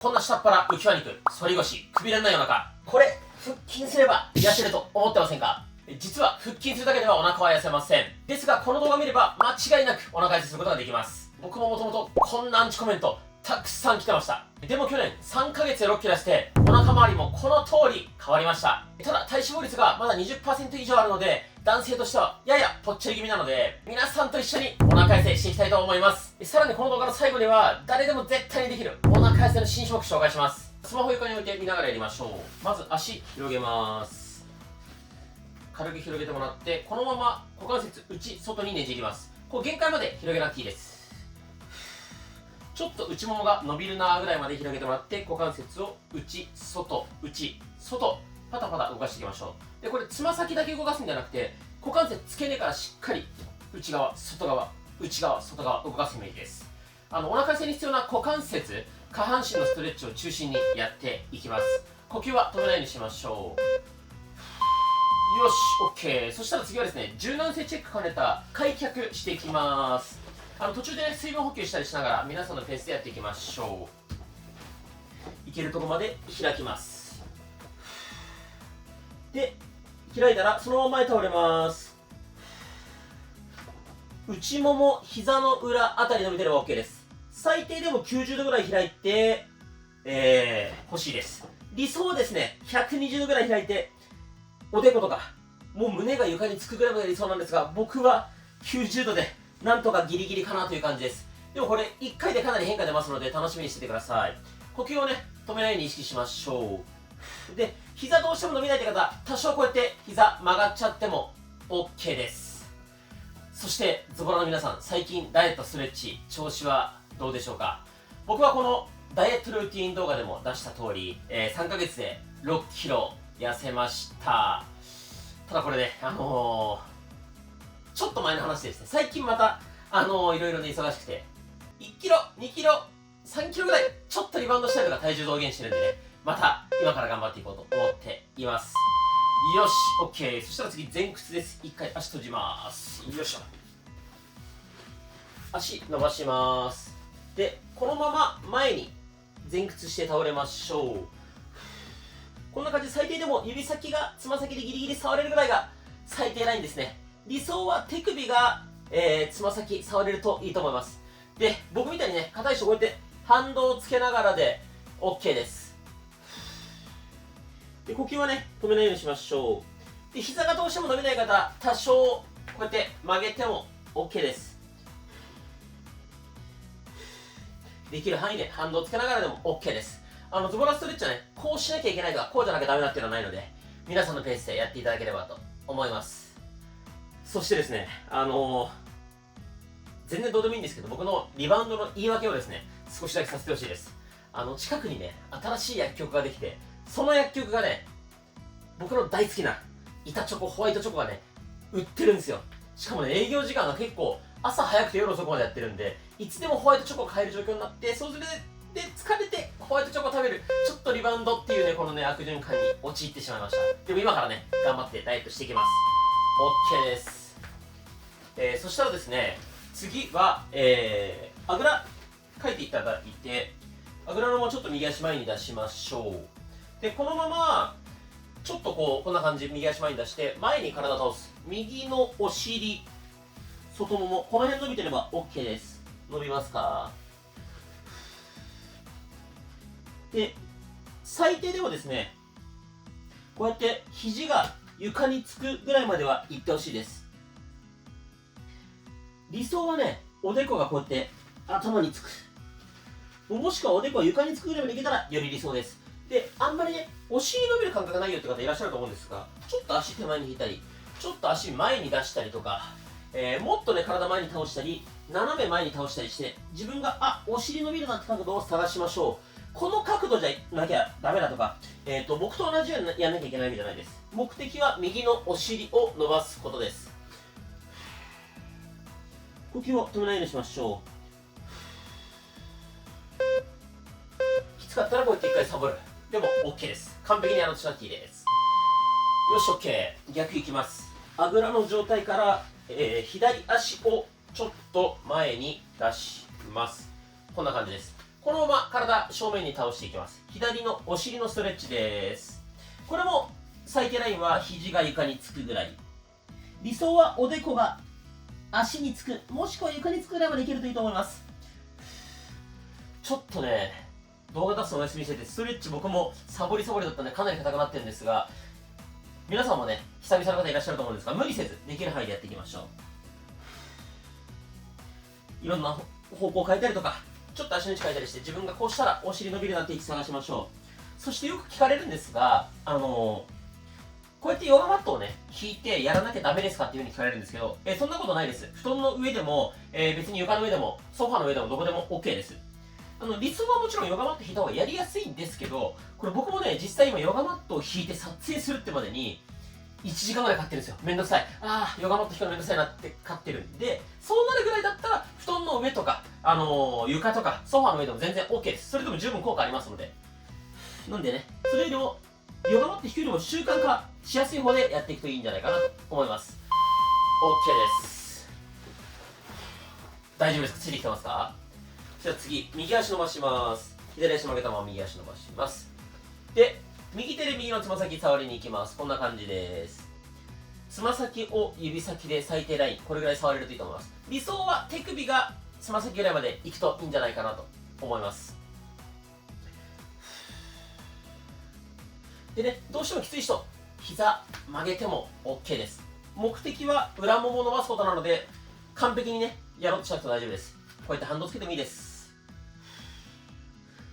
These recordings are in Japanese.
こんな下っ腹、浮き輪肉、反り腰、くびれのないお腹、これ、腹筋すれば痩せると思ってませんか？実は腹筋するだけではお腹は痩せません。ですが、この動画を見れば間違いなくお腹痩せすることができます。僕ももともとこんなアンチコメントたくさん来てました。でも去年3ヶ月で6キロ痩せて、お腹周りもこの通り変わりました。ただ体脂肪率がまだ 20% 以上あるので、男性としてはややぽっちゃり気味なので、皆さんと一緒にお腹痩せしていきたいと思います。さらにこの動画の最後には、誰でも絶対にできるお腹痩せの新種目紹介します。スマホ床に置いて見ながらやりましょう。まず足広げます。軽く広げてもらって、このまま股関節内外にねじります。こう限界まで広げなくていいです。ちょっと内ももが伸びるなーぐらいまで広げてもらって、股関節を内外内外パタパタ動かしていきましょう。でこれつま先だけ動かすんじゃなくて、股関節付け根からしっかり内側外側内側外側動かすイメージです。お腹痩せに必要な股関節下半身のストレッチを中心にやっていきます。呼吸は止めないようにしましょう。よし OK。 そしたら次はですね、柔軟性チェック兼ねた開脚していきます。途中でね、水分補給したりしながら皆さんのペースでやっていきましょう。いけるところまで開きます。で開いたらそのまま前倒れます。内もも膝の裏あたり伸びてれば OK です。最低でも90度ぐらい開いて、欲しいです。理想はですね、120度ぐらい開いておでことかもう胸が床につくぐらいまで理想なんですが、僕は90度でなんとかギリギリかなという感じです。でもこれ1回でかなり変化出ますので楽しみにしててください。呼吸をね止めないように意識しましょう。で膝どうしても伸びないという方、多少こうやって膝曲がっちゃっても OK です。そしてズボラの皆さん、最近ダイエットストレッチ調子はどうでしょうか？僕はこのダイエットルーティン動画でも出した通り、3ヶ月で6キロ痩せました。ただこれね、ちょっと前の話でですね、最近またいろいろね忙しくて1キロ2キロ3キロぐらいちょっとリバウンドしたりとか体重増減してるんでね、また今から頑張っていこうと思っています。よし OK。 そしたら次前屈です。一回足閉じます。よいしょ。足伸ばします。でこのまま前に前屈して倒れましょう。こんな感じで最低でも指先がつま先でギリギリ触れるぐらいが最低ラインですね。理想は手首が、つま先触れるといいと思います。で僕みたいにね硬い人こうやって反動をつけながらで OK です。で呼吸はね止めないようにしましょう。で膝がどうしても伸びない方、多少こうやって曲げても OK です。できる範囲で反動をつけながらでも OK です。ズボラストレッチはね、こうしなきゃいけないとかこうじゃなきゃダメだっていうのはないので、皆さんのペースでやっていただければと思います。そしてですね、全然どうでもいいんですけど、僕のリバウンドの言い訳をですね少しだけさせてほしいです。近くにね新しい薬局ができて、その薬局がね僕の大好きな板チョコホワイトチョコがね売ってるんですよ。しかもね営業時間が結構朝早くて夜遅くまでやってるんで、いつでもホワイトチョコを買える状況になって、そうするで疲れてホワイトチョコを食べる、ちょっとリバウンドっていうねこのね悪循環に陥ってしまいました。でも今からね頑張ってダイエットしていきます。 OK です。そしたらですね、次は、あぐらかいていただいて、あぐらのままちょっと右足前に出しましょう。でこのままちょっとこんな感じ、右足前に出して前に体倒す。右のお尻外ももこの辺伸びてれば OK です。伸びますか？で最低でもですねこうやって肘が床につくぐらいまではいってほしいです。理想はねおでこがこうやって頭につく、もしくはおでこが床につくぐらいまでいけたらより理想です。であんまりねお尻伸びる感覚がないよって方いらっしゃると思うんですが、ちょっと足手前に引いたりちょっと足前に出したりとか、もっとね体前に倒したり斜め前に倒したりして、自分がお尻伸びるなって角度を探しましょう。この角度じゃなきゃダメだとか、僕と同じようにやんなきゃいけないわけじゃないです。目的は右のお尻を伸ばすことです。呼吸を止めないようにしましょう。きつかったらこうやって一回サボる。でも OK です。完璧にしなくていいです。よし OK。 逆いきます。あぐらの状態から、左足をちょっと前に出します。こんな感じです。このまま体正面に倒していきます。左のお尻のストレッチです。これも最低ラインは肘が床につくぐらい。理想はおでこが足につく、もしくは床につくぐらいまでいけるといいと思います。ちょっとね、動画出すのお休みしてて、ストレッチ僕もサボりだったんでかなり硬くなってるんですが、皆さんもね、久々の方いらっしゃると思うんですが、無理せずできる範囲でやっていきましょう。いろんな方向を変えたりとか、ちょっと足の位置変えたりして、自分がこうしたらお尻伸びるなんて位置探しましょう。そしてよく聞かれるんですが、こうやってヨガマットをね、引いてやらなきゃダメですかっていう風に聞かれるんですけど、そんなことないです。布団の上でも、別に床の上でも、ソファの上でもどこでも OK です。理想はもちろんヨガマット引いた方がやりやすいんですけど、これ僕もね、実際今ヨガマットを引いて撮影するってまでに、1時間ぐらいかかってるんですよ。めんどくさい。ヨガマット引くのめんどくさいなってかってるんで、そうなるぐらいだったら、布団の上とか、床とか、ソファの上でも全然 OK です。それでも十分効果ありますので。なんでね、それよりも、ヨガマット引くよりも習慣化しやすい方でやっていくといいんじゃないかなと思います。OK です。大丈夫ですか？ついてきてますか？じゃあ次、右足伸ばします。左足曲げたまま右足伸ばします。で、右手で右のつま先触りに行きます。こんな感じです。つま先を指先で最低ライン、これぐらい触れるといいと思います。理想は手首がつま先ぐらいまで行くといいんじゃないかなと思います。でね、どうしてもきつい人、膝曲げても OK です。目的は裏ももを伸ばすことなので、完璧にね、やろうとしなくても大丈夫です。こうやって反動つけてもいいです。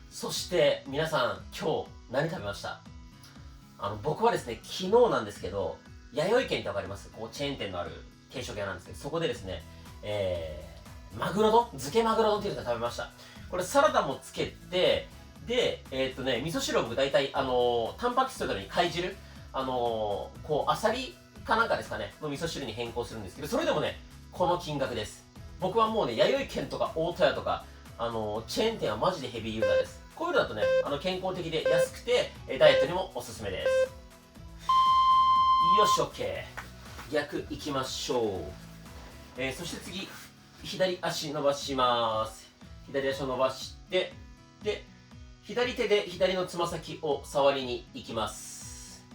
そして皆さん、今日何食べました？僕はですね、昨日なんですけど、弥生県ってわかります？こうチェーン店のある定食屋なんですけど、そこでですね、マグロ丼、漬けマグロ丼っていうのを食べました。これサラダもつけて、で、味噌汁を僕大体、タンパク質というのに貝汁、こう、アサリかなんかですかね、の味噌汁に変更するんですけど、それでもね、この金額です。僕はもうね、弥生県とか大戸屋とか、チェーン店はマジでヘビーユーザーです。こういうのだとね、健康的で安くて、ダイエットにもおすすめです。よし、OK。逆いきましょう。そして次、左足伸ばします。左足を伸ばして、で、左手で左のつま先を触りに行きます。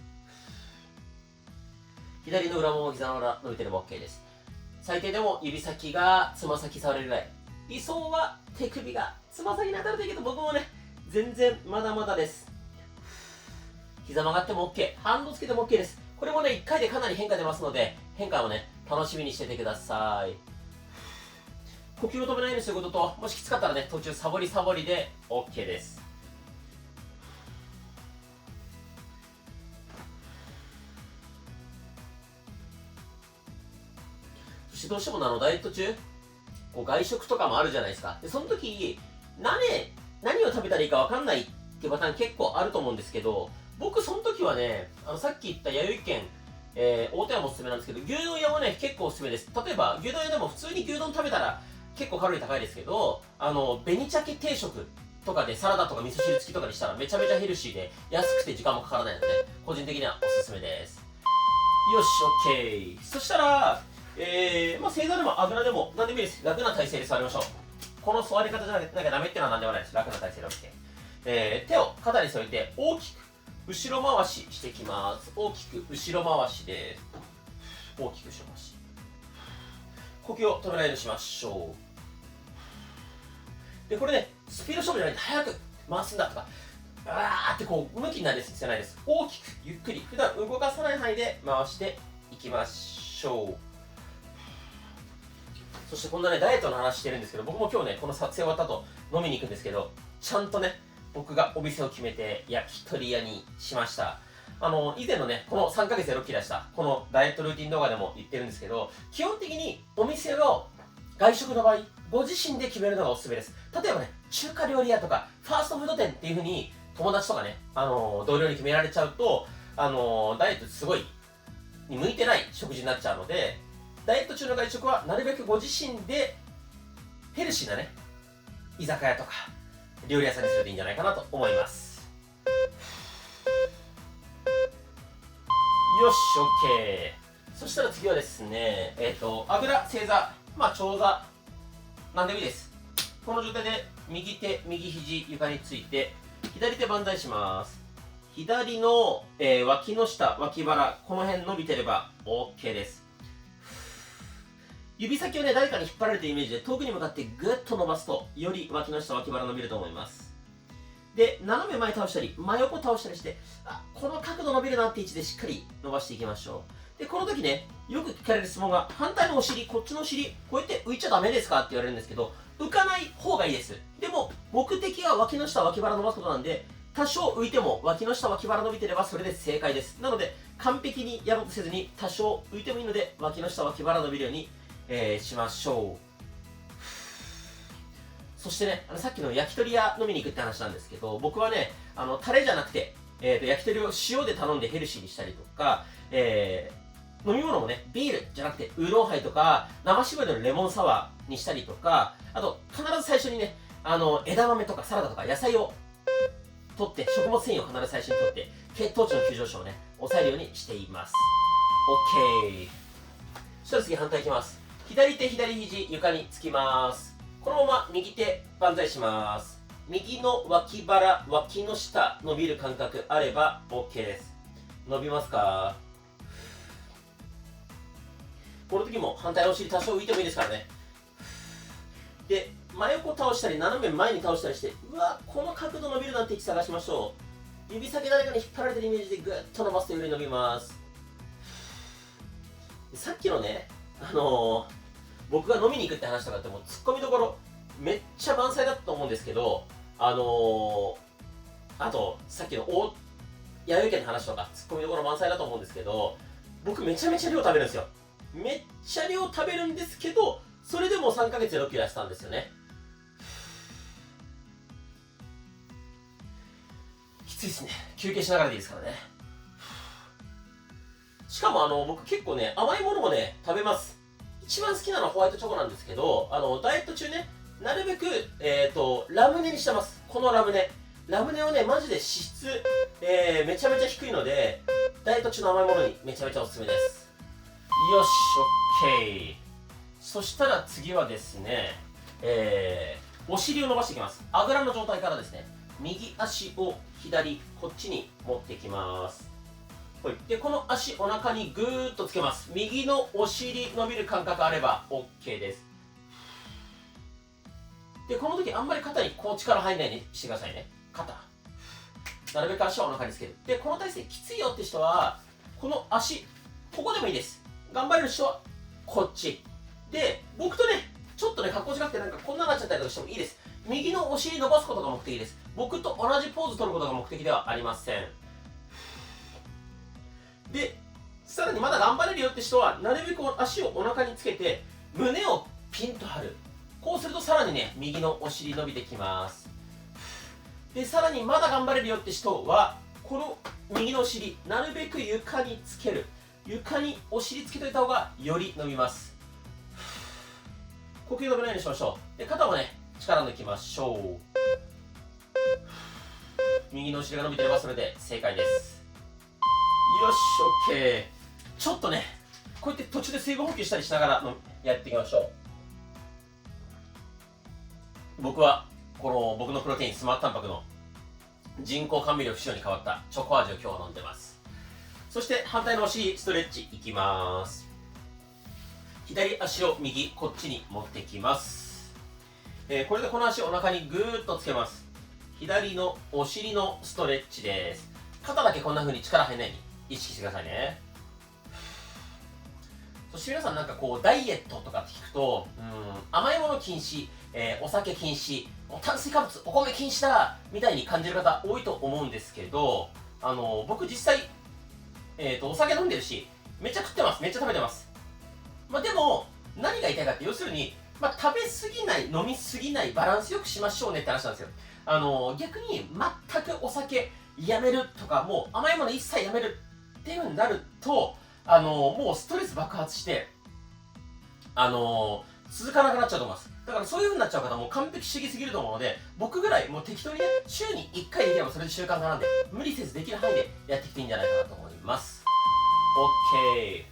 左の裏もも膝の裏伸びてれば OK です。最低でも指先がつま先触れるぐらい。理想は手首がつま先に当たるといいけど、僕もね、全然まだまだです。膝曲がっても OK。ハンドつけても OK です。これもね、1回でかなり変化出ますので、変化をね、楽しみにしててください。呼吸を止めないようにすることと、もしきつかったらね、途中サボりで OK です。そしてどうしてもダイエット中、こう外食とかもあるじゃないですか。で、その時、何を食べたらいいか分かんないっていうパターン結構あると思うんですけど、僕その時はね、さっき言った弥生県、大戸屋もおすすめなんですけど、牛丼屋もね、結構おすすめです。例えば、牛丼屋でも普通に牛丼食べたら結構カロリー高いですけど、紅鮭定食とかでサラダとか味噌汁付きとかにしたらめちゃめちゃヘルシーで安くて時間もかからないので、個人的にはおすすめです。よし、OK。そしたら、正座でもあぐらでも何でもいいです。楽な体勢で座りましょう。この座り方じゃなきゃダメっていうのは何でもないです。楽な体勢で OK。手を肩に添えて大きく後ろ回ししていきます。大きく後ろ回しです。大きく後ろ回し。呼吸を止めないようにしましょう。で、これね、スピード勝負じゃないと早く回すんだとか、ってこう向きになる必要ないです。大きくゆっくり普段動かさない範囲で回していきましょう。そしてこんなね、ダイエットの話してるんですけど、僕も今日ね、この撮影終わった後飲みに行くんですけど、ちゃんとね、僕がお店を決めて焼き鳥屋にしました。以前のね、この3ヶ月で6キロ出した、このダイエットルーティン動画でも言ってるんですけど、基本的にお店の外食の場合、ご自身で決めるのがおすすめです。例えばね、中華料理屋とか、ファーストフード店っていう風に、友達とかね、同僚に決められちゃうと、ダイエットすごい、に向いてない食事になっちゃうので、ダイエット中の外食はなるべくご自身でヘルシーなね、居酒屋とか料理屋さんにするといいんじゃないかなと思います。よし、OK。そしたら次はですね、あぐら、正座、長座、なんでもいいです。この状態で右手、右肘床について、左手万歳します。左の、脇の下、脇腹、この辺伸びてれば OK です。指先をね、誰かに引っ張られてるイメージで遠くに向かってぐっと伸ばすと、より脇の下、脇腹伸びると思います。で、斜め前倒したり、真横倒したりして、この角度伸びるなって位置でしっかり伸ばしていきましょう。で、この時ね、よく聞かれる質問が、反対のお尻、こっちのお尻、こうやって浮いちゃダメですかって言われるんですけど、浮かない方がいいです。でも、目的は脇の下、脇腹伸ばすことなんで、多少浮いても脇の下、脇腹伸びてればそれで正解です。なので、完璧にやろうとせずに、多少浮いてもいいので、脇の下、脇腹伸びるように、しましょう。そしてね、さっきの焼き鳥屋飲みに行くって話なんですけど、僕はね、タレじゃなくて、焼き鳥を塩で頼んでヘルシーにしたりとか、飲み物もね、ビールじゃなくてウーロンハイとか、生搾りのレモンサワーにしたりとか、あと、必ず最初にね、枝豆とかサラダとか野菜を取って、食物繊維を必ず最初に取って、血糖値の急上昇をね、抑えるようにしています。OK。そしたら次反対いきます。左手、左肘、床につきます。このまま右手万歳します。右の脇腹、脇の下伸びる感覚あれば OK です。伸びますか？この時も反対のお尻多少浮いてもいいですからね。で、真横倒したり斜め前に倒したりして、うわ、この角度伸びるなって位置探しましょう。指先誰かに引っ張られてるイメージでぐっと伸ばすとより伸びます。さっきのね、僕が飲みに行くって話とかってもうツッコミどころめっちゃ満載だったと思うんですけど、あとさっきの弥生県の話とかツッコミどころ満載だと思うんですけど、僕めちゃめちゃ量食べるんですよ。めっちゃ量食べるんですけど、それでも3ヶ月で6キロ痩せたんですよね。きついですね。休憩しながらでいいですからね。しかも僕結構ね、甘いものもね、食べます。一番好きなのはホワイトチョコなんですけど、ダイエット中ね、なるべく、ラムネにしてます。このラムネ。ラムネはね、マジで脂質、めちゃめちゃ低いので、ダイエット中の甘いものにめちゃめちゃおすすめです。よし、OK。そしたら次はですね、お尻を伸ばしていきます。あぐらの状態からですね、右足を左、こっちに持ってきます。で、この足、お腹にぐーっとつけます。右のお尻伸びる感覚あれば OK です。で、この時あんまり肩にこう力入んないようにしてくださいね。肩。なるべく足はお腹につける。で、この体勢きついよって人は、この足、ここでもいいです。頑張れる人は、こっち。で、僕とね、ちょっとね、格好違くてなんかこんなになっちゃったりとかしてもいいです。右のお尻伸ばすことが目的です。僕と同じポーズ取ることが目的ではありません。で、さらにまだ頑張れるよって人は、なるべく足をお腹につけて、胸をピンと張る。こうするとさらにね、右のお尻伸びてきます。で、さらにまだ頑張れるよって人は、この右のお尻、なるべく床につける。床にお尻つけといた方がより伸びます。呼吸止めないようにしましょう。で、肩もね、力抜きましょう。右のお尻が伸びてればそれで正解です。よし、OK。ちょっとね、こうやって途中で水分補給したりしながらやっていきましょう。僕は、僕のプロテインスマートタンパクの人工甘味料不使用に変わったチョコ味を今日は飲んでます。そして反対のお尻ストレッチいきます。左足を右、こっちに持ってきます。これでこの足をお腹にぐーっとつけます。左のお尻のストレッチです。肩だけこんな風に力入らないように意識してくださいね。そして皆さんなんかこうダイエットとかって聞くと、甘いもの禁止、お酒禁止、炭水化物、お米禁止だみたいに感じる方多いと思うんですけど、僕実際、お酒飲んでるし、めっちゃ食ってます。めっちゃ食べてます。でも、何が言いたいかって、要するに、食べ過ぎない、飲み過ぎない、バランスよくしましょうねって話なんですよ。逆に、全くお酒やめるとか、もう甘いもの一切やめるっていう風になると、もうストレス爆発して、続かなくなっちゃうと思います。だからそういう風になっちゃう方も完璧主義すぎると思うので、僕ぐらいもう適当にね、週に1回できればそれで習慣化なんで、無理せずできる範囲でやってきていいんじゃないかなと思います。OK。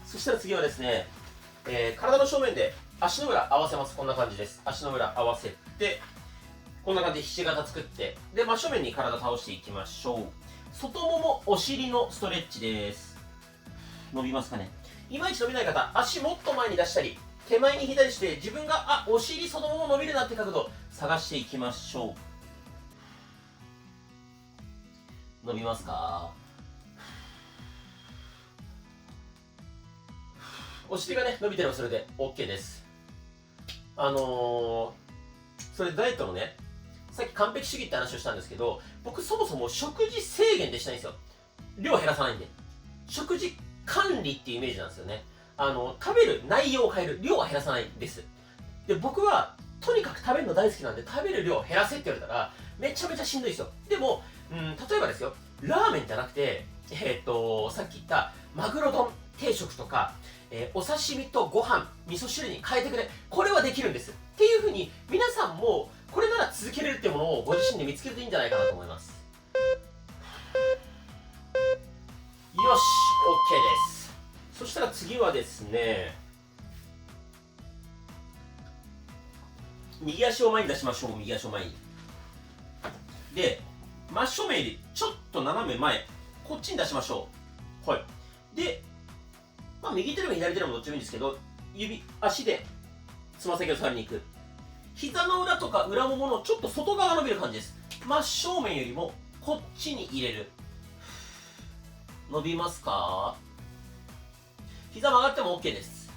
そしたら次はですね、体の正面で足の裏合わせます。こんな感じです。足の裏合わせて、こんな感じでひし形作って、で、真正面に体倒していきましょう。外ももお尻のストレッチです。伸びますかね。いまいち伸びない方、足もっと前に出したり、手前に左して自分がお尻外もも伸びるなって角度探していきましょう。伸びますか？お尻がね伸びてればそれで OK です。それダイエットのね、さっき完璧主義って話をしたんですけど、僕そもそも食事制限でしたいんですよ。量減らさないんで。食事管理っていうイメージなんですよね。食べる内容を変える、量は減らさないんです。で、僕はとにかく食べるの大好きなんで、食べる量を減らせって言われたらめちゃめちゃしんどいですよ。でも、例えばですよ、ラーメンじゃなくて、さっき言ったマグロ丼定食とか、お刺身とご飯味噌汁に変えてくれ、これはできるんですっていう風に、皆さんもこれなら続けれるっていうものをご自身で見つけるといいんじゃないかなと思います。よし OK です。そしたら次はですね、右足を前に出しましょう。右足を前にで、真正面よりちょっと斜め前、こっちに出しましょう。はい。で、右手でも左手でもどっちでもいいんですけど、足でつま先を触りに行く。膝の裏とか裏もものちょっと外側が伸びる感じです。真正面よりもこっちに入れる。伸びますか？膝曲がっても OK です。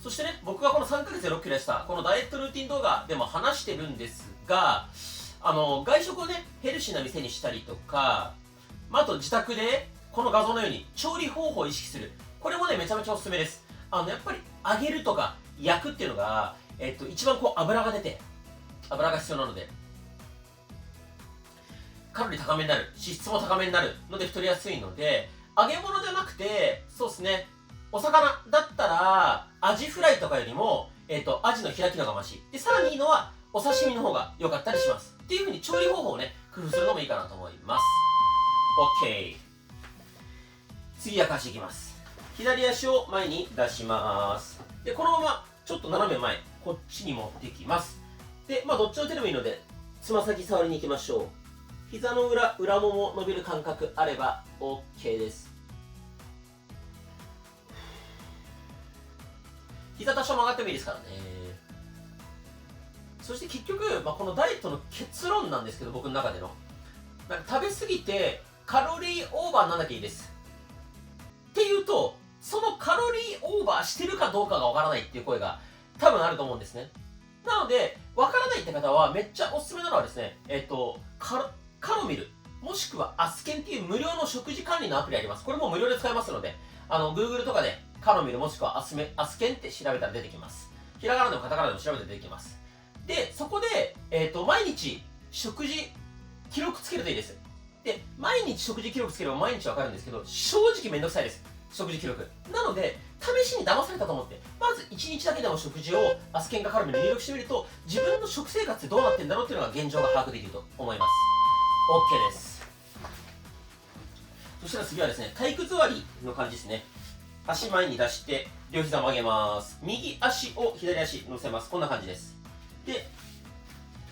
そしてね、僕がこの3ヶ月で6キロ痩せたこのダイエットルーティン動画でも話してるんですが、外食をねヘルシーな店にしたりとか、あと自宅でこの画像のように調理方法を意識する、これもねめちゃめちゃおすすめです。やっぱり揚げるとか焼くっていうのが、一番油が出て油が必要なので、カロリー高めになる、脂質も高めになるので太りやすいので、揚げ物じゃなくて、そうですね、お魚だったらアジフライとかよりも、アジの開きのがましで、さらにいいのはお刺身の方が良かったりしますっていう風に調理方法をね工夫するのもいいかなと思います。 OK、 次は足いきます。左足を前に出します。で、このままちょっと斜め前、こっちに持ってきます。で、どっちの手でもいいのでつま先触りに行きましょう。膝の裏もも伸びる感覚あれば OK です。膝多少曲がってもいいですからね。そして結局、このダイエットの結論なんですけど、僕の中での食べ過ぎてカロリーオーバーにならなきゃいいですっていうと、そのカロリーオーバーしてるかどうかがわからないっていう声が多分あると思うんですね。なので、わからないって方はめっちゃおすすめなのはですね、カロミルもしくはアスケンっていう無料の食事管理のアプリあります。これも無料で使えますので、Google とかでカロミルもしくはアスケンって調べたら出てきます。ひらがなでもカタカナでも調べて出てきます。で、そこで、毎日食事記録つけるといいです。で、毎日食事記録つければ毎日わかるんですけど、正直めんどくさいです。食事記録。なので、試しに騙されたと思って、まず1日だけでも食事をアスケンかカロミル入力してみると、自分の食生活ってどうなってんだろうっていうのが現状が把握できると思います。OK です。そしたら次はですね、体育座りの感じですね。足前に出して、両膝曲げます。右足を左足乗せます。こんな感じです。で、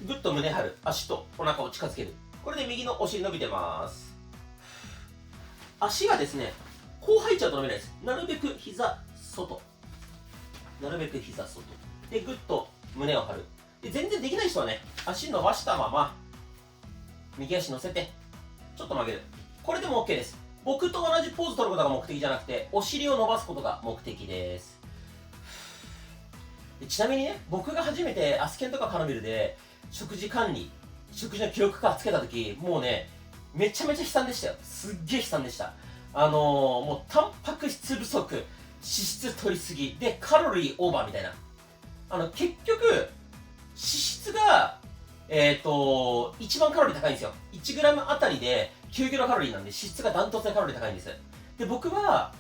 ぐっと胸張る。足とお腹を近づける。これで右のお尻伸びてます。足がですね、こう入っちゃうと伸びないです。なるべく膝外。なるべく膝外。で、ぐっと胸を張る。で、全然できない人はね、足伸ばしたまま、右足乗せて、ちょっと曲げる。これでも OK です。僕と同じポーズ取ることが目的じゃなくて、お尻を伸ばすことが目的です。ちなみにね、僕が初めてアスケンとかカロミルで食事管理、食事の記録化つけた時、もうね、めちゃめちゃ悲惨でしたよ。すっげえ悲惨でした。もうタンパク質不足、脂質取りすぎでカロリーオーバーみたいな。結局脂質が一番カロリー高いんですよ。1g あたりで9キロカロリーなんで、脂質がダントツでカロリー高いんです。で、僕は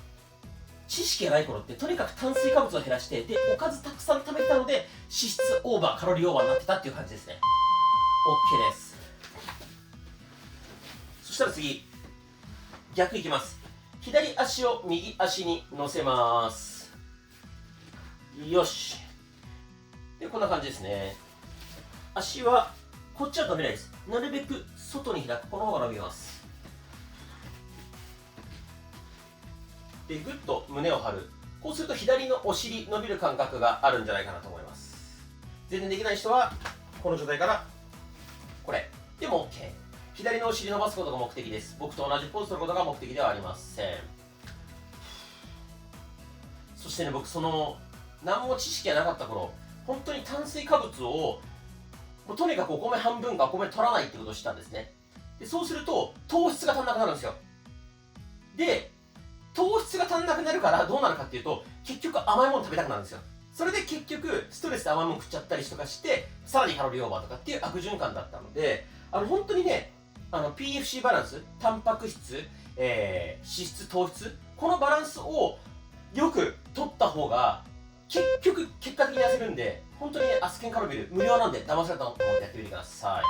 知識がない頃ってとにかく炭水化物を減らして、でおかずたくさん食べてたので脂質オーバー、カロリーオーバーになってたっていう感じですね。 OK です。そしたら次、逆いきます。左足を右足に乗せます。よし。で、こんな感じですね。足はこっちは伸びないです。なるべく外に開く。この方が伸びます。でぐっと胸を張る。こうすると左のお尻伸びる感覚があるんじゃないかなと思います。全然できない人はこの状態からこれでも OK。 左のお尻伸ばすことが目的です。僕と同じポーズ取ることが目的ではありません。そしてね、僕何も知識がなかった頃、本当に炭水化物をもうとにかくお米半分かお米取らないってことをしたんですね。でそうすると糖質が足んなくなるんですよ。で糖質が足んなくなるからどうなるかっていうと、結局甘いもの食べたくなるんですよ。それで結局ストレスで甘いもの食っちゃったりとかして、さらにカロリーオーバーとかっていう悪循環だったので、本当にね、PFC バランス、タンパク質、脂質、糖質、このバランスをよく取った方が結局結果的に痩せるんで、本当にね、アスケンカロビル無料なんで騙されたと思ってやってみてください。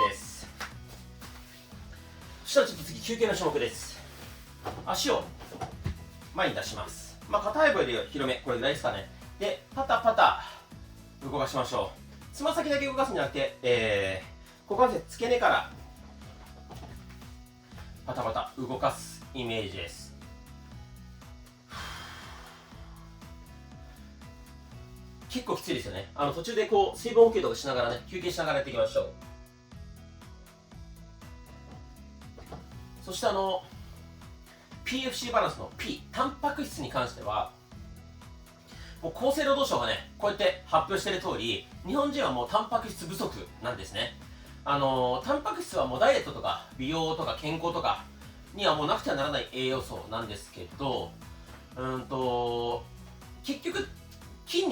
OK です。そしたらちょっと次休憩の種目です。足を前に出します。片指より広め、これぐらいですかね。でパタパタ動かしましょう。つま先だけ動かすんじゃなくて、股関節付け根からパタパタ動かすイメージです。結構きついですよね。途中でこう水分補給とかしながらね、休憩しながらやっていきましょう。そしてPFC バランスの P、タンパク質に関しては、もう厚生労働省がね、こうやって発表している通り、日本人はもうタンパク質不足なんですね。タンパク質はもうダイエットとか美容とか健康とかにはもうなくてはならない栄養素なんですけど、結局筋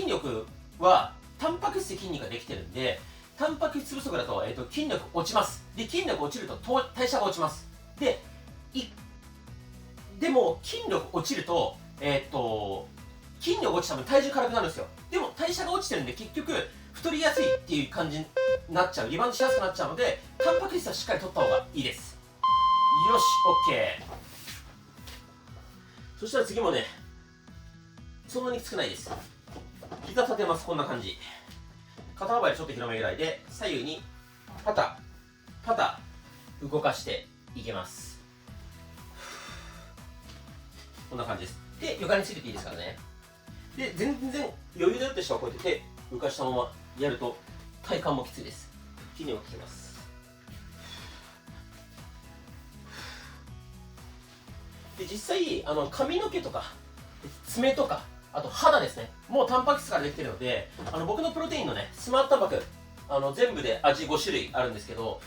力はタンパク質で筋肉ができてるんで、タンパク質不足だと、筋力落ちます。で筋力落ちると代謝が落ちます。でも筋力落ちると、筋力落ちた分体重軽くなるんですよ。でも代謝が落ちてるんで結局太りやすいっていう感じになっちゃう、リバウンドしやすくなっちゃうので、タンパク質はしっかり取った方がいいです。よし OK。 そしたら次もね、そんなにきつくないです。膝立てます。こんな感じ。肩幅よりちょっと広めぐらいで左右にパタパタ動かしていきます。こんな感じです。で床についてていいですからね。で全然余裕だよって人はこうやって手浮かしたままやると体幹もきついです。筋肉をつけます。で実際髪の毛とか爪とかあと肌ですね、もうタンパク質からできてるので、僕のプロテインのねスマートタンパク全部で味5種類あるんですけど、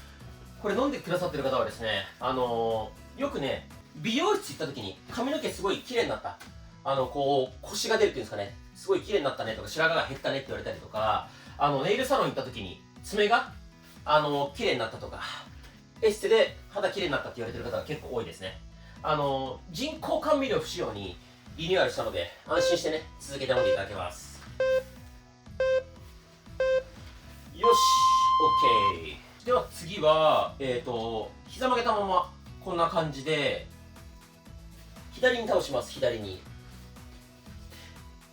これ飲んでくださってる方はですね、よくね美容室行った時に髪の毛すごい綺麗になった、こう腰が出るっていうんですかね、すごい綺麗になったねとか白髪が減ったねって言われたりとか、ネイルサロン行った時に爪が綺麗になったとか、エステで肌綺麗になったって言われてる方が結構多いですね。人工甘味料不使用にリニューアルしたので安心してね続けて飲んでいただけます。よし OK。 では次は膝曲げたままこんな感じで左に倒します。左に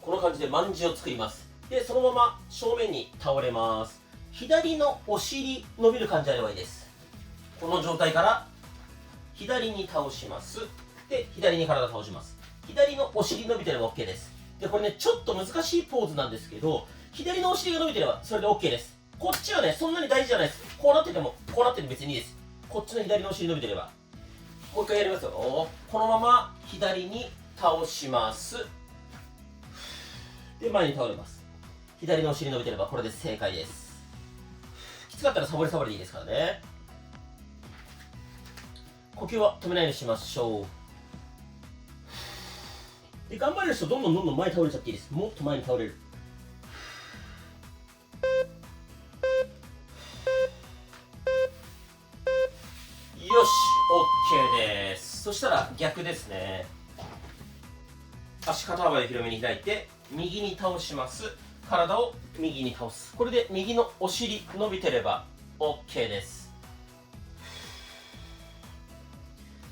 この感じで万字を作ります。でそのまま正面に倒れます。左のお尻伸びる感じであればいいです。この状態から左に倒します。で左に体倒します。左のお尻伸びてれば OK です。でこれねちょっと難しいポーズなんですけど、左のお尻が伸びてればそれで OK です。こっちはねそんなに大事じゃないです。こうなっててもこうなってても別にいいです。こっちの左のお尻伸びてれば。もう一回やりますよ。このまま左に倒します。で前に倒れます。左のお尻伸びてればこれで正解です。きつかったらサボりサボりでいいですからね。呼吸は止めないようにしましょう。で頑張れる人どんどん前に倒れちゃっていいです。もっと前に倒れる。よし OK です。そしたら逆ですね。足肩幅で広めに開いて右に倒します。体を右に倒す。これで右のお尻伸びてれば OK です。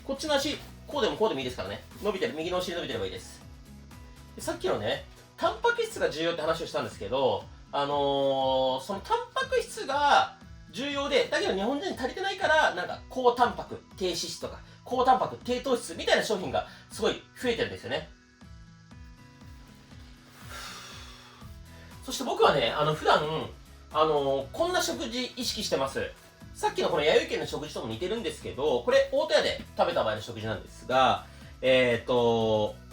こっちの足こうでもこうでもいいですからね。伸びてる、右のお尻伸びてればいいです。でさっきのねタンパク質が重要って話をしたんですけど、そのタンパク質が重要で、だけど日本人に足りてないから、なんか高タンパク低脂質とか、高タンパク低糖質みたいな商品がすごい増えてるんですよね。そして僕はね、普段、こんな食事意識してます。さっきのこの弥生県の食事とも似てるんですけど、これ大戸屋で食べた場合の食事なんですが、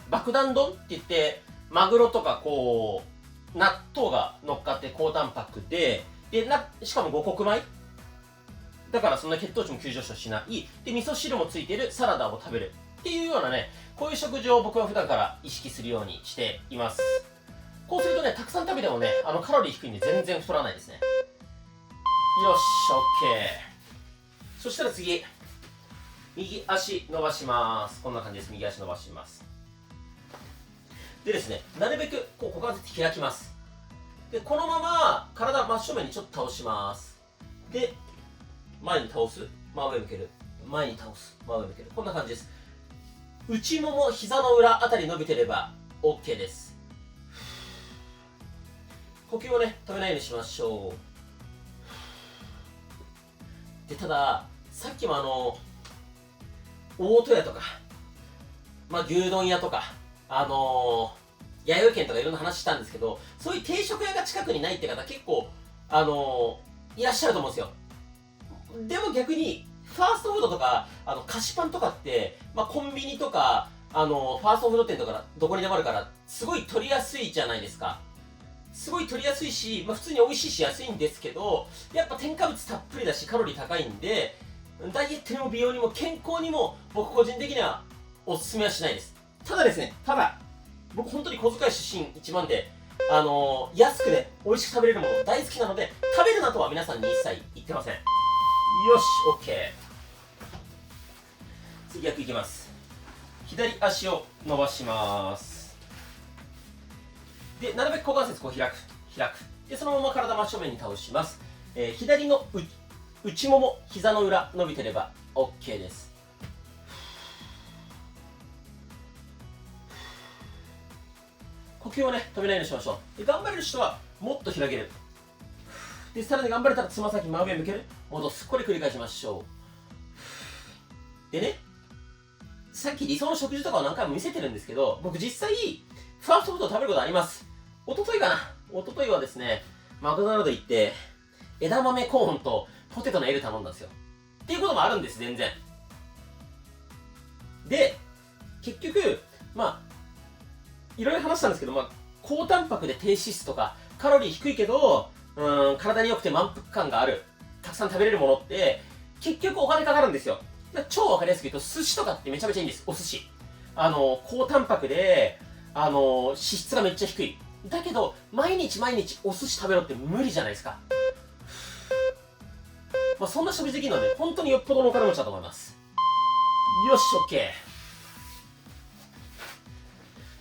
爆弾丼って言って、マグロとかこう、納豆が乗っかって高タンパクで、しかも五穀米だからそんな血糖値も急上昇しない。で、味噌汁もついてるサラダを食べる。っていうようなね、こういう食事を僕は普段から意識するようにしています。こうするとね、たくさん食べてもね、カロリー低いんで全然太らないですね。よし、OK。そしたら次、右足伸ばします。こんな感じです。右足伸ばします。でですね、なるべくこう股関節開きます。で、このまま体真正面にちょっと倒します。で、前に倒す、真上向ける。前に倒す、真上向ける。こんな感じです。内もも、膝の裏あたり伸びてれば OK です。呼吸をね、止めないようにしましょう。で、ただ、さっきも大戸屋とか、牛丼屋とか、弥生県とかいろんな話したんですけど、そういう定食屋が近くにないって方結構、いらっしゃると思うんですよ。でも逆に、ファーストフードとか、菓子パンとかって、コンビニとか、ファーストフード店とかどこにでもあるから、すごい取りやすいじゃないですか。すごい取りやすいし、普通に美味しいし安いんですけど、やっぱ添加物たっぷりだし、カロリー高いんで、ダイエットにも美容にも健康にも、僕個人的にはおすすめはしないです。ただですね、僕本当に小遣い出身1万で、安くね、美味しく食べれるもの大好きなので、食べるなとは皆さんに一切言ってません。よし、OK。次逆いきます。左足を伸ばします。で、なるべく股関節こう開く。で、そのまま体真正面に倒します。左の内もも、膝の裏伸びてれば OK です。呼吸をね、止めないようにしましょう。で、頑張れる人はもっと開ける。で、さらに頑張れたらつま先真上向ける。戻す。これ繰り返しましょう。でね、さっき理想の食事とかを何回も見せてるんですけど、僕実際、ファーストフードを食べることあります。一昨日はですね、マクドナルド行って、枝豆コーンとポテトの L 頼んだんですよ。っていうこともあるんです、全然。で、結局、いろいろ話したんですけど、高タンパクで低脂質とか、カロリー低いけど、体に良くて満腹感がある、たくさん食べれるものって、結局お金かかるんですよ。超わかりやすく言うと、寿司とかってめちゃめちゃいいんです、お寿司。高タンパクで、脂質がめっちゃ低い。だけど、毎日お寿司食べろって無理じゃないですか。そんな食事できるので、本当によっぽどのお金持ちだと思います。よし、OK。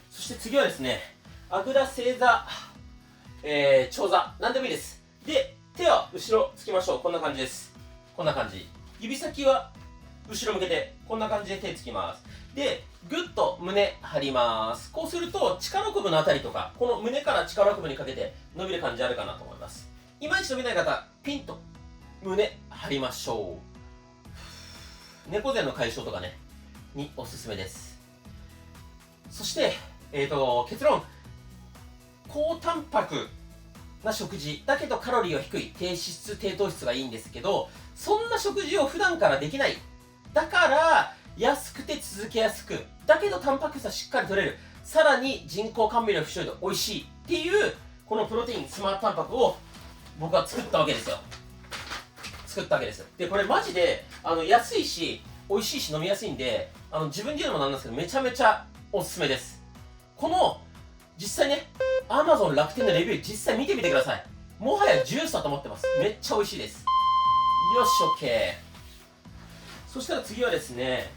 そして次はですね、あぐら正座、長座、なんでもいいです。で、手は後ろつきましょう。こんな感じです。こんな感じ。指先は後ろ向けて、こんな感じで手つきます。で、ぐっと胸張ります。こうすると、力こぶのあたりとか、この胸から力こぶにかけて伸びる感じあるかなと思います。いまいち伸びない方、ピンと胸張りましょう。猫背の解消とかね、におすすめです。そして、結論。高タンパクな食事だけどカロリーは低い低脂質低糖質がいいんですけど、そんな食事を普段からできない。だから安くて続けやすく、だけどタンパク質はしっかり取れる、さらに人工甘味料不使用で美味しいっていうこのプロテインスマートタンパクを僕は作ったわけですよ。でこれマジで安いし美味しいし飲みやすいんで、自分で言うのもなんですけどめちゃめちゃおすすめです。この実際ね、Amazon 楽天のレビュー実際見てみてください。もはやジュースだと思ってます。めっちゃ美味しいです。よし、OK。そしたら次はですね、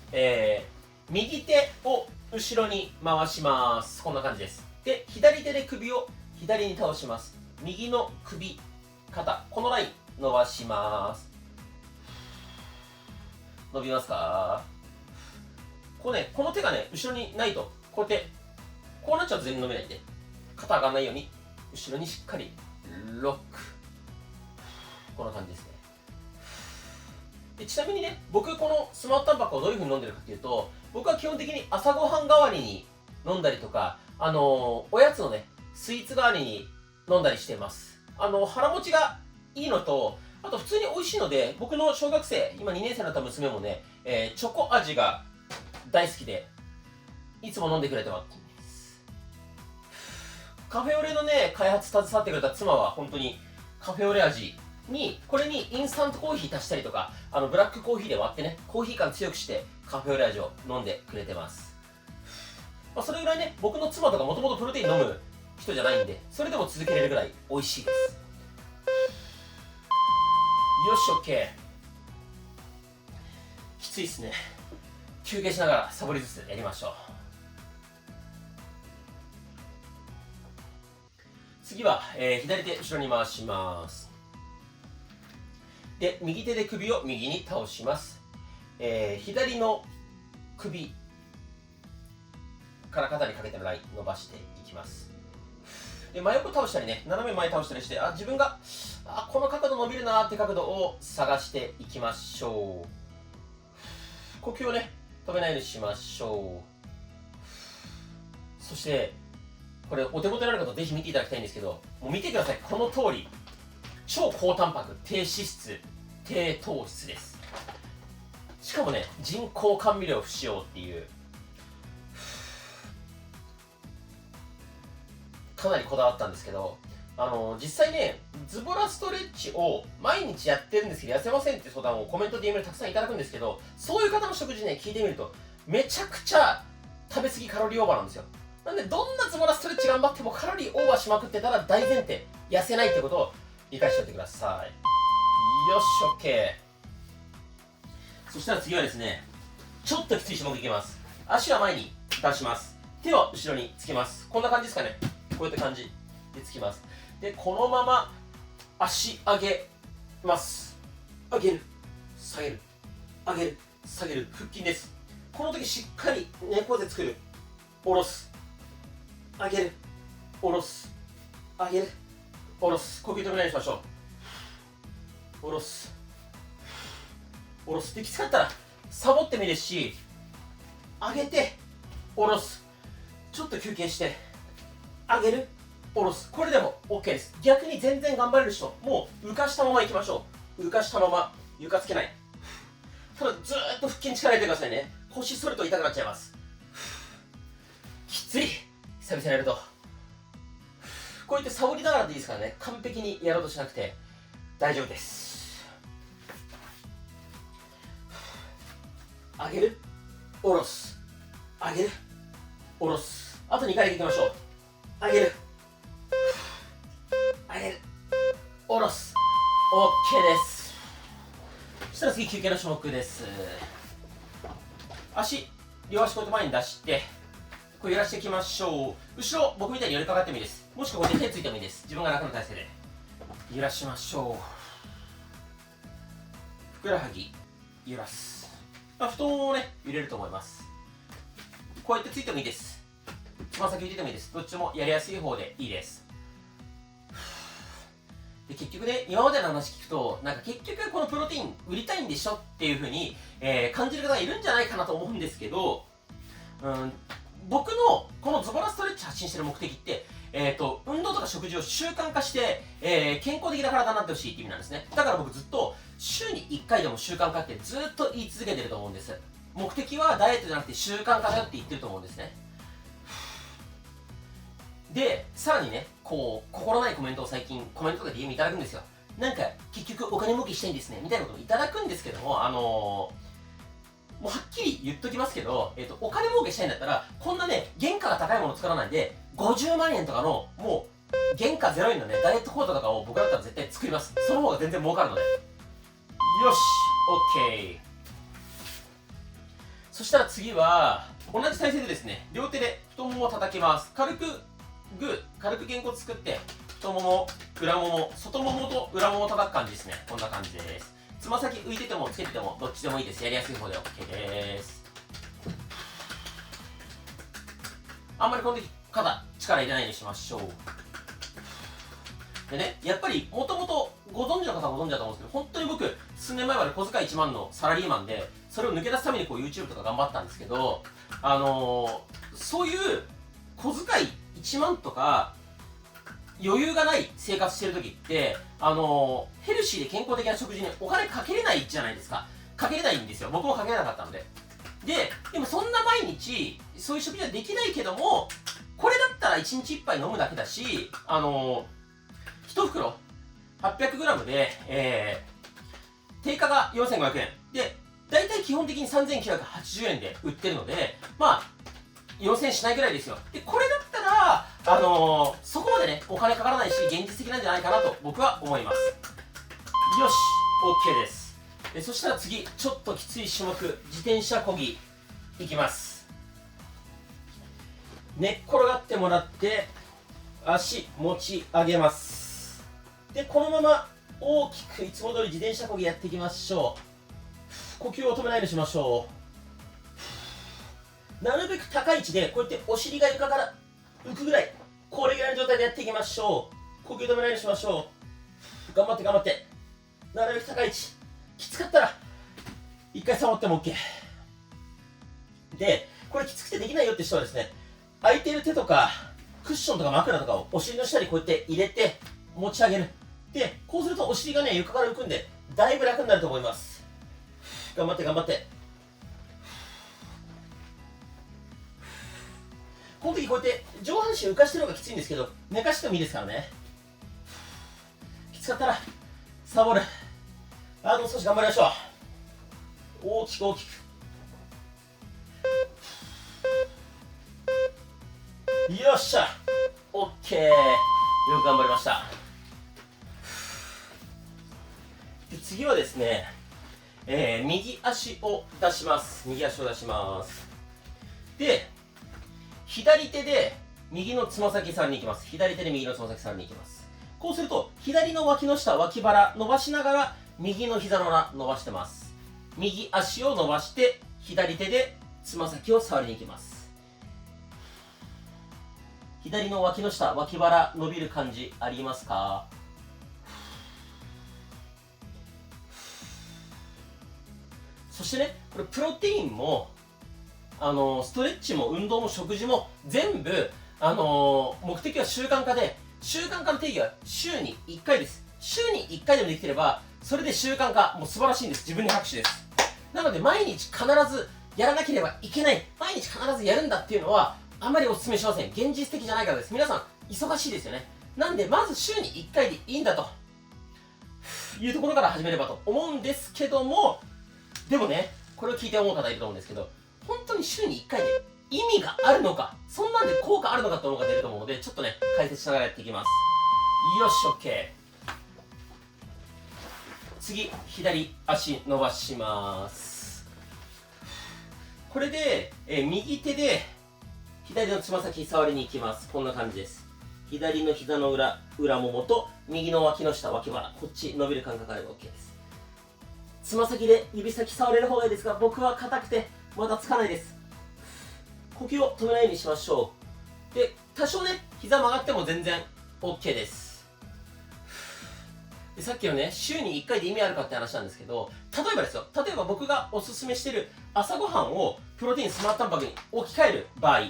右手を後ろに回します。こんな感じです。で、左手で首を左に倒します。右の首、肩、このライン伸ばします。伸びますか？この手がね、後ろにないと、こうやってこうなっちゃうと全然伸びないんで、肩上がらないように後ろにしっかりロック。こんな感じですね。でちなみにね、僕このスマートタンパクをどういう風に飲んでるかっていうと、僕は基本的に朝ごはん代わりに飲んだりとか、おやつのね、スイーツ代わりに飲んだりしています。腹持ちがいいのと、あと普通に美味しいので、僕の小学生、今2年生になった娘もね、チョコ味が大好きで、いつも飲んでくれてます。カフェオレのね、開発携わってくれた妻は本当にカフェオレ味に、これにインスタントコーヒー足したりとか、ブラックコーヒーで割ってね、コーヒー感強くしてカフェオレ味を飲んでくれてます。それぐらいね、僕の妻とかもともとプロテイン飲む人じゃないんで、それでも続けれるぐらい美味しいです。よし、OK。きついっすね。休憩しながらサボりつつやりましょう。次は、左手後ろに回します。で、右手で首を右に倒します。左の首から肩にかけてのライン伸ばしていきます。で、真横倒したりね、斜め前倒したりして、自分がこの角度伸びるなーって角度を探していきましょう。呼吸をね、止めないようにしましょう。そして、これお手元にある方ぜひ見ていただきたいんですけど、もう見てください。この通り、超高タンパク、低脂質、低糖質です。しかもね、人工甘味料不使用っていう、かなりこだわったんですけど、実際ね、ズボラストレッチを毎日やってるんですけど痩せませんって相談をコメント DM でたくさんいただくんですけど、そういう方の食事ね聞いてみるとめちゃくちゃ食べ過ぎカロリーオーバーなんですよ。なんでどんなズボラストレッチ頑張ってもカロリーオーバーしまくってたら大前提痩せないってことを理解しておいてください。よし、 OK。 そしたら次はですね、ちょっときつい種目いきます。足は前に出します。手は後ろにつけます。こんな感じですかね。こういった感じでつきます。で、このまま足上げます。上げる、下げる、上げる、下げる、腹筋です。この時しっかり猫背作る、下ろす、上げる、下ろす、上げる、下ろす。呼吸止めないようにしましょう。下ろす、下ろす。できつかったらサボってもいいですし、上げて下ろす、ちょっと休憩して上げる、下ろす。これでも OK です。逆に全然頑張れる人、もう浮かしたままいきましょう。浮かしたまま、床つけない。ただずーっと腹筋力入れてくださいね。腰反ると痛くなっちゃいます。きつい。久々にやるとこうやってサボりながらでいいですからね。完璧にやろうとしなくて大丈夫です。上げる、下ろす、上げる、下ろす。あと2回だけいきましょう。上げる、上げる、下ろす。 OK です。そしたら次休憩の種目です。両足こうやって前に出してこう揺らしていきましょう。後ろ僕みたいに寄りかかってもいいです。もしくはこうやって手ついてもいいです。自分が楽な体勢で揺らしましょう。ふくらはぎ揺らす。布団をね揺れると思います。こうやってついてもいいです。つま先浮いててもいいです。どっちもやりやすい方でいいです。で結局ね、今までの話聞くとなんか結局このプロテイン売りたいんでしょっていう風に、感じる方がいるんじゃないかなと思うんですけど、僕のこのズボラストレッチ発信してる目的って、運動とか食事を習慣化して、健康的な体になってほしいって意味なんですね。だから僕ずっと週に1回でも習慣化ってずっと言い続けてると思うんです。目的はダイエットじゃなくて習慣化だよって言ってると思うんですね。で、さらにね、こう心ないコメントを最近コメントとか DM いただくんですよ。なんか結局お金儲けしたいんですねみたいなことをいただくんですけども、もうはっきり言っときますけど、お金儲けしたいんだったらこんなね原価が高いものを作らないで50万円とかのもう原価0円のねダイエットコートとかを僕だったら絶対作ります。その方が全然儲かるので。よし OK。 そしたら次は同じ体勢でですね、両手で太ももを叩きます。軽くげんこつ作って太もも、裏もも、外ももと裏ももを叩く感じですね。こんな感じです。つま先浮いててもつけててもどっちでもいいです。やりやすい方で OK です。あんまりこの時肩力入れないようにしましょう。でね、やっぱりもともとご存知の方はご存知だと思うんですけど、本当に僕、数年前まで小遣い1万のサラリーマンで、それを抜け出すためにこう YouTube とか頑張ったんですけど、そういう小遣い1万とか、余裕がない生活してる時って、ヘルシーで健康的な食事にお金かけれないじゃないですか。かけれないんですよ。僕もかけれなかったので。でもそんな毎日、そういう食事はできないけども、これだったら1日1杯飲むだけだし、1袋 800g で、定価が4500円。で、大体基本的に3980円で売ってるので、まあ、4000円しないぐらいですよ。で、これだったら、そこまでね、お金かからないし、現実的なんじゃないかなと僕は思います。よし、OK です。そしたら次、ちょっときつい種目、自転車漕ぎ、いきます。寝っ転がってもらって、足持ち上げます。で、このまま大きくいつも通り自転車漕ぎやっていきましょう。呼吸を止めないようにしましょう。なるべく高い位置で、こうやってお尻が床から浮くぐらい、これぐらいの状態でやっていきましょう。呼吸止めないようにしましょう。頑張って頑張って。なるべく高い位置。きつかったら、一回サボっても OK。で、これきつくてできないよって人はですね、空いてる手とか、クッションとか枕とかをお尻の下にこうやって入れて、持ち上げる。で、こうするとお尻がね、床から浮くんで、だいぶ楽になると思います。頑張って頑張って。この時こうやって上半身浮かしてるのがきついんですけど、寝かしてもいいですからね。きつかったら、サボる。あと少し頑張りましょう。大きく大きく。よっしゃ OK。 よく頑張りました。で次はですね、右足を出します。右足を出します。で、左手で右のつま先触りに行きます。左手で右のつま先触りに行きます。こうすると、左の脇の下、脇腹伸ばしながら、右の膝の裏伸ばしてます。右足を伸ばして、左手でつま先を触りに行きます。左の脇の下、脇腹伸びる感じありますか？そしてね、これプロテインも、ストレッチも運動も食事も全部、目的は習慣化で、習慣化の定義は週に1回です。週に1回でもできてれば、それで習慣化、もう素晴らしいんです。自分に拍手です。なので、毎日必ずやらなければいけない、毎日必ずやるんだっていうのは、あまりお勧めしません。現実的じゃないからです。皆さん、忙しいですよね。なんで、まず週に1回でいいんだと、いうところから始めればと思うんですけども、でもね、これを聞いて思う方いると思うんですけど、本当に週に1回で意味があるのか、そんなんで効果あるのかって思う方いると思うので、ちょっとね、解説しながらやっていきます。よし、OK。次、左足伸ばします。これで、右手で左のつま先触りに行きます。こんな感じです。左の膝の裏ももと右の脇の下、脇腹、こっち伸びる感覚あれば OK です。つま先で指先触れる方がいいですが、僕は硬くてまだつかないです。呼吸を止めないようにしましょう。で、多少ね、膝曲がっても全然 OK です。でさっきのね、週に1回で意味あるかって話なんですけど、例えばですよ、例えば僕がおすすめしてる朝ごはんをプロテイン、スマートタンパクに置き換える場合、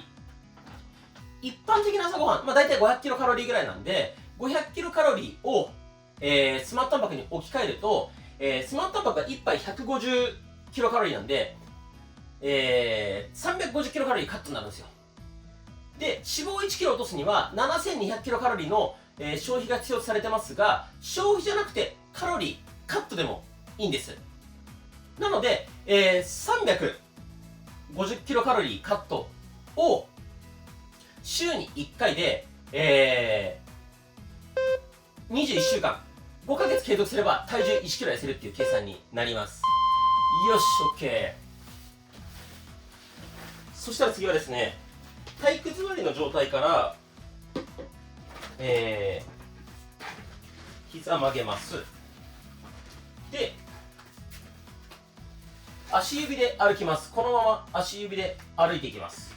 一般的な朝ごはん、大体500キロカロリーぐらいなんで、500キロカロリーを、スマートタンパクに置き換えると、スマートタンパクが1杯150キロカロリーなんで、350キロカロリーカットになるんですよ。で、脂肪を1キロ落とすには7200キロカロリーの、消費が必要とされてますが、消費じゃなくてカロリーカットでもいいんです。なので、350キロカロリーカットを週に1回で、21週間、5ヶ月継続すれば体重1キロ痩せるっていう計算になります。よし、OK。そしたら次はですね、体育座りの状態から、膝曲げます。で、足指で歩きます。このまま足指で歩いていきます。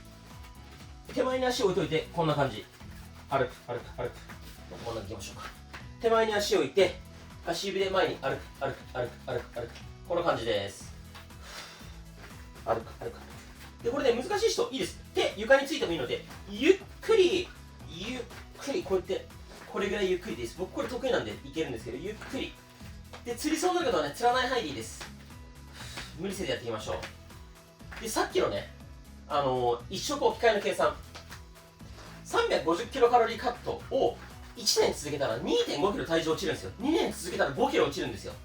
手前に足を置いといて、こんな感じ。歩く。こんなに行きましょうか。手前に足を置いて、足指で前に歩く、歩く、歩く、歩く、歩く。こんな感じです。歩く、歩く。で、これね、難しい人、いいです。手、床についてもいいので、ゆっくり、こうやって、これぐらいゆっくりです。僕これ得意なんでいけるんですけど、ゆっくり。で、釣りそうになる方はね、釣らない範囲でいいです。無理せずやっていきましょう。で、さっきのね、一食置き換えの計算。350キロカロリーカットを1年続けたら 2.5 キロ体重落ちるんですよ。2年続けたら5キロ落ちるんですよ。っ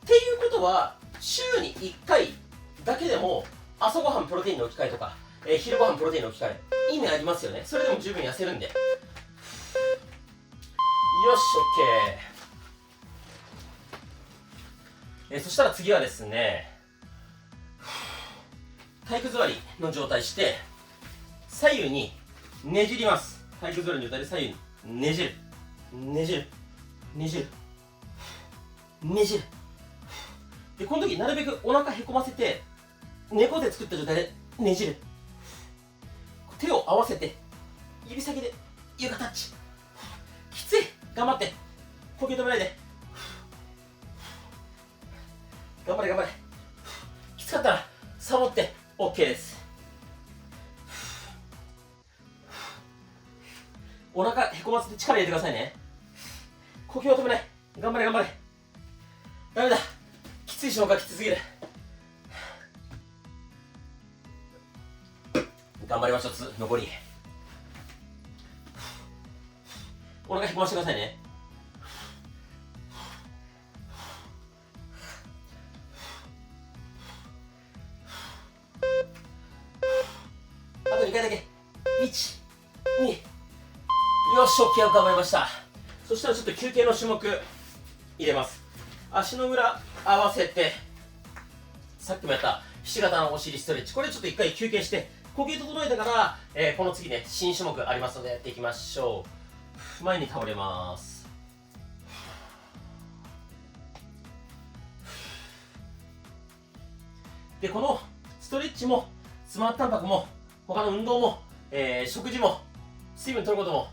ていうことは、週に1回だけでも朝ごはんプロテインの置き換えとか、昼ごはんプロテインの置き換え、意味ありますよね。それでも十分痩せるんで。よし、OK。そしたら次はですね、体育座りの状態して、左右にねじります。体育座りの状態で左右にねじる。ねじる。ねじる。ねじる。で、この時なるべくお腹へこませて、猫背作った状態でねじる。手を合わせて、指先で床タッチ。きつい。頑張って。呼吸止めないで。頑張れ頑張れ。きつかったらサボって OK です。お腹へこませて力入れてくださいね。呼吸を止めない。頑張れ頑張れ。ダメだ。きつい種目がきつすぎる。頑張りましょう。残り。お腹へこませてくださいね。あと2回だけ。1、2。よし、OK、頑張りました。そしたらちょっと休憩の種目入れます。足の裏合わせて、さっきもやったひし形のお尻ストレッチ。これちょっと1回休憩して、呼吸整えてから、この次ね、新種目ありますのでやっていきましょう。前に倒れます。で、このストレッチも、スマートタンパクも、他の運動も、食事も、水分取ることも、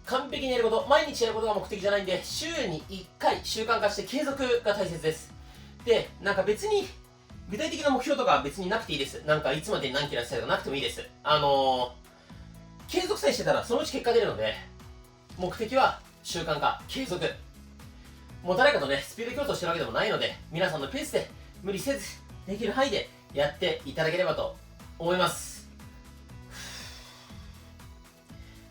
完璧にやること、毎日やることが目的じゃないんで、週に1回習慣化して継続が大切です。で、なんか別に、具体的な目標とかは別になくていいです。なんかいつまでに何キロ痩せたとかなくてもいいです。継続さえしてたらそのうち結果出るので、目的は習慣化、継続。もう誰かとね、スピード競争してるわけでもないので、皆さんのペースで無理せず、できる範囲でやっていただければと思います。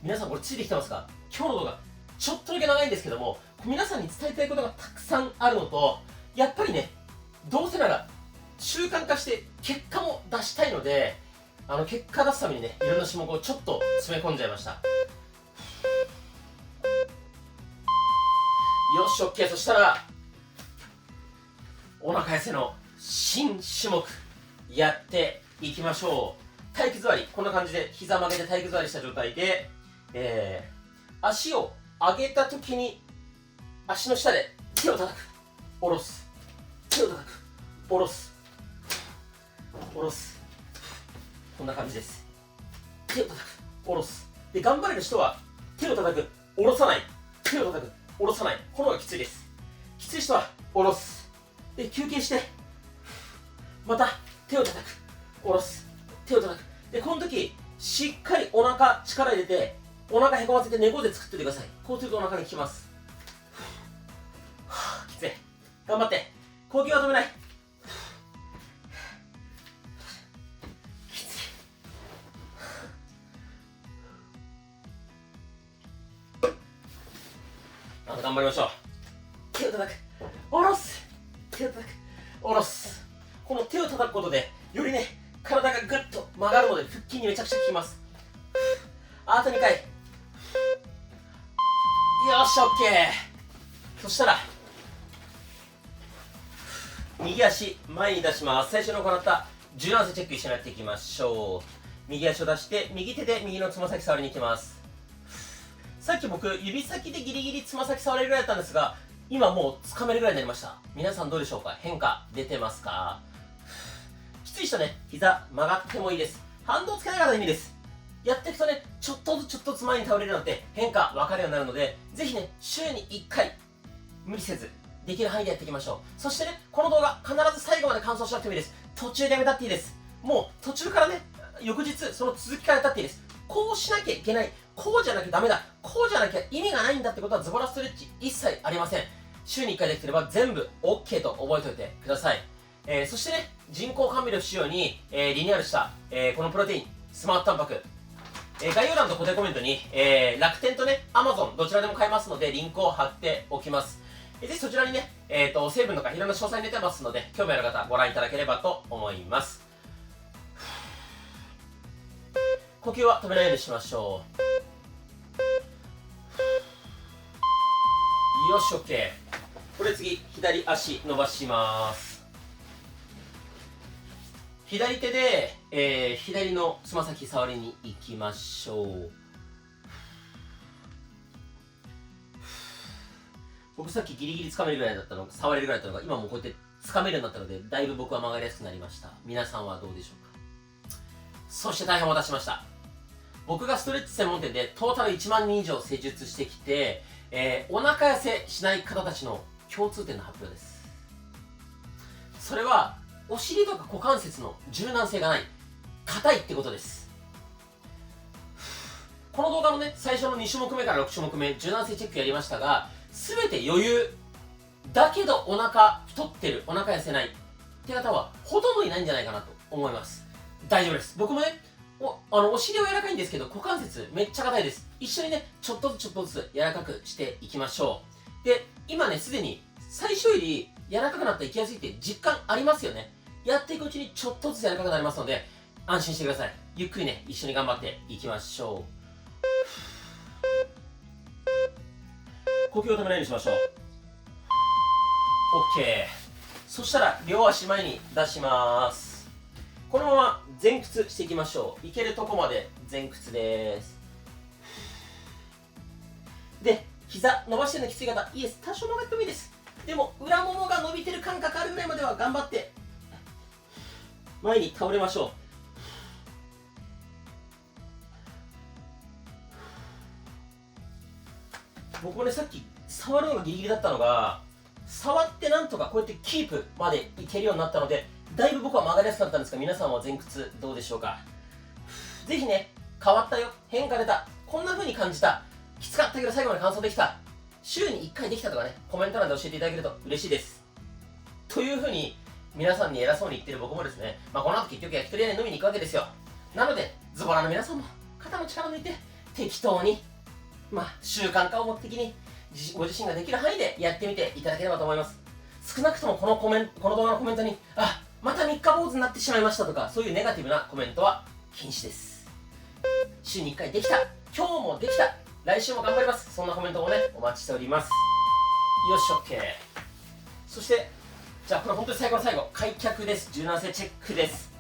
皆さんこれついてきてますか？今日の動画、ちょっとだけ長いんですけども、皆さんに伝えたいことがたくさんあるのと、やっぱりね、どうせなら習慣化して結果も出したいので、結果出すためにね、いろんな種目をちょっと詰め込んじゃいました。よし、OK。そしたら、お腹痩せの新種目、やっていきましょう。体育座り、こんな感じで膝曲げて体育座りした状態で、足を上げたときに、足の下で手を叩く、下ろす、手を叩く、下ろす、下ろす。こんな感じです。手を叩く、下ろす。で、頑張れる人は手を叩く、下ろさない、手を叩く、下ろさない。この方がきついです。きつい人は下ろす。で、休憩して、また手を叩く、下ろす、手を叩く。で、この時、しっかりお腹力入れて、お腹へこませて猫背作っておいてください。こうするとお腹に効きます。きつい。頑張って。呼吸は止めない。きつい。あと頑張りましょう。手を叩く。下ろす。手を叩く。下ろす。この手を叩くことで、よりね、体がぐっと曲がるので、腹筋にめちゃくちゃ効きます。あと2回。よし、OK。そしたら、右足前に出します。最初に行った柔軟性チェック一緒にやっていきましょう。右足を出して、右手で右のつま先触りに行きます。さっき僕、指先でギリギリつま先触れるぐらいだったんですが、今もう掴めるぐらいになりました。皆さんどうでしょうか？変化出てますか？きつい人ね、膝曲がってもいいです。反動つけながらでいいです。やっていくとね、ちょっとずつ前に倒れるなんて変化分かるようになるので、ぜひね、週に1回無理せずできる範囲でやっていきましょう。そしてね、この動画必ず最後まで完走しなくてもいいです。途中でやめたっていいです。もう途中からね、翌日その続きからやったっていいです。こうしなきゃいけない、こうじゃなきゃダメだ、こうじゃなきゃ意味がないんだってことはズボラストレッチ一切ありません。週に1回できてれば全部 OK と覚えておいてください。そしてね、人工甘味料不使用に、リニューアルした、このプロテインスマートタンパク、概要欄と固定コメントに、楽天とね Amazon どちらでも買えますのでリンクを貼っておきます。ぜひそちらにね、成分とかいろんな詳細出てますので、興味ある方ご覧いただければと思います。呼吸は止めないようにしましょう。よし OK。 これ次左足伸ばします。左手で、左のつま先触りに行きましょう。僕さっきギリギリ掴めるぐらいだったのが、触れるぐらいだったのが、今もうこうやって掴めるようになったので、だいぶ僕は曲がりやすくなりました。皆さんはどうでしょうか。そして大変お待たせしました。僕がストレッチ専門店でトータル1万人以上施術してきて、お腹痩せしない方たちの共通点の発表です。それはお尻とか股関節の柔軟性がない、硬いってことです。この動画のね、最初の2種目目から6種目目柔軟性チェックやりましたが、全て余裕だけどお腹太ってる、お腹痩せないって方はほとんどいないんじゃないかなと思います。大丈夫です。僕もね、お尻は柔らかいんですけど股関節めっちゃ硬いです。一緒にね、ちょっとずつ柔らかくしていきましょう。で、今ね、すでに最初より柔らかくなったらいきやすいって実感ありますよね。やっていくうちにちょっとずつ柔らかくなりますので、安心してください。ゆっくりね、一緒に頑張っていきましょう。呼吸を止めないようにしましょう。 OK。 そしたら両足前に出します。このまま前屈していきましょう。いけるとこまで前屈です。で、膝伸ばしてるのきつい方、いいです。多少曲がってもいいです。でも裏ももが伸びてる感覚あるぐらいまでは頑張って前に倒れましょう。僕もね、さっき触るのがギリギリだったのが、触ってなんとかこうやってキープまでいけるようになったので、だいぶ僕は曲がりやすかったんですが、皆さんは前屈どうでしょうか。ぜひね、変わったよ、変化出た、こんな風に感じた、きつかったけど最後まで完走できた、週に1回できたとかね、コメント欄で教えていただけると嬉しいです。という風に皆さんに偉そうに言ってる僕もですね、この後結局焼き鳥屋に飲みに行くわけですよ。なのでズボラの皆さんも肩の力抜いて適当に、習慣化を目的にご自身ができる範囲でやってみていただければと思います。少なくともこの動画のコメントにまた三日坊主になってしまいましたとか、そういうネガティブなコメントは禁止です。週に1回できた、今日もできた、来週も頑張ります、そんなコメントもねお待ちしております。よし OK。 そしてじゃあこれ本当に最後の最後、開脚です。柔軟性チェックです。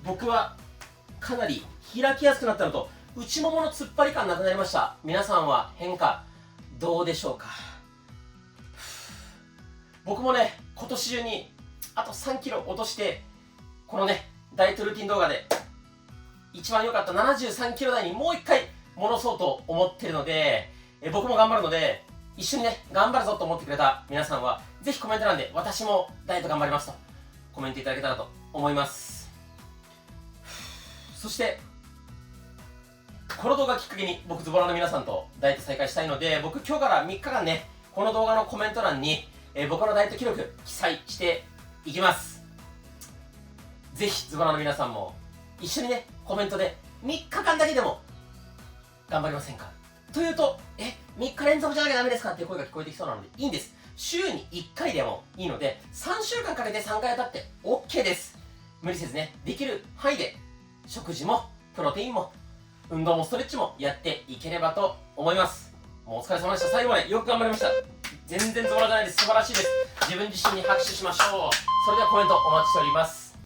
僕はかなり開きやすくなったのと、内ももの突っ張り感なくなりました。皆さんは変化どうでしょうか。僕もね、今年中にあと3キロ落として、このねダイエットルーティン動画で一番良かった73キロ台にもう1回戻そうと思ってるので、僕も頑張るので、一緒にね頑張るぞと思ってくれた皆さんはぜひコメント欄で私もダイエット頑張りますとコメントいただけたらと思います。そしてこの動画きっかけに僕ズボラの皆さんとダイエット再開したいので、僕今日から3日間ね、この動画のコメント欄に、僕のダイエット記録記載していきます。ぜひズボラの皆さんも一緒にねコメントで3日間だけでも頑張りませんかというと、3日連続じゃなきゃダメですかっていう声が聞こえてきそうなので、いいんです。週に1回でもいいので、3週間かけて3回当たって OK です。無理せずね、できる範囲で食事もプロテインも運動もストレッチもやっていければと思います。もうお疲れ様でした。最後までよく頑張りました。全然ズボラじゃないです。素晴らしいです。自分自身に拍手しましょう。それではコメントお待ちしております。